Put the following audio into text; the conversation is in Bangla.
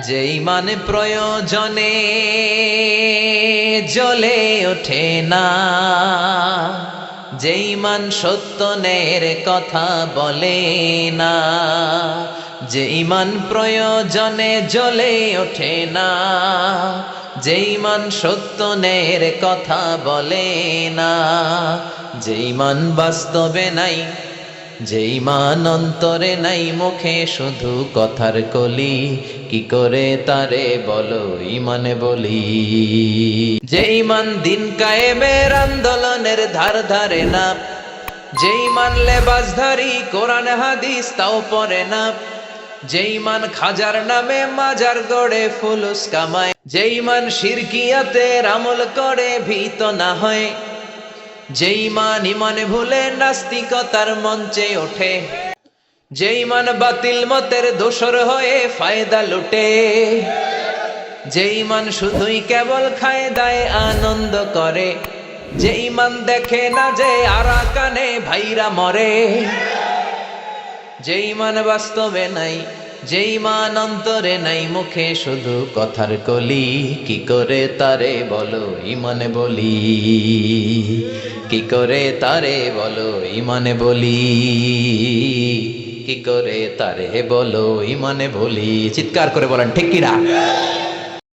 যে ইমান প্রয়োজনে জ্বলে ওঠে না, যে ইমান সত্য ন্যায়ের কথা বলে না, যে ইমান প্রয়োজনে জ্বলে ওঠে না, যে ইমান সত্য ন্যায়ের কথা বলে না, যে ইমান বাস্তবে নাই, যে ইমান অন্তরে নাই, মুখে শুধু কথার কলি, কি করে তারে বলো ইমানে বলি। যে ইমান দিন কায়েমের আন্দোলনের ধার ধারে না, যে ইমান লেবাসধারী কোরআন হাদিস তাও পড়ে না, যে ইমান খাজার নামে মাজার গড়ে ফুলুস কামায়, যে ইমান শিরকিয়াতের আমল করে ভীত না হয়, যে ইমান ইমানে ভুলে নাস্তিকতার মঞ্চে ওঠে, যে ইমান বাতিল মতের দোসর হয়ে ফায়দা লুটে, যে ইমান শুধুই কেবল খায় দায় আনন্দ করে, যে ইমান দেখে না যে আরাকানে ভাইরা মরে, যে ইমান বাস্তবে নাই, যে ইমান অন্তরে নাই, মুখে শুধু কথার কলি, কি করে তারে বলো ইমানে বলি, কি করে তারে বলো ইমানে বলি, কি করে তারে বলো ইমানে বলি। চিৎকার করে বলেন ঠিক কিনা?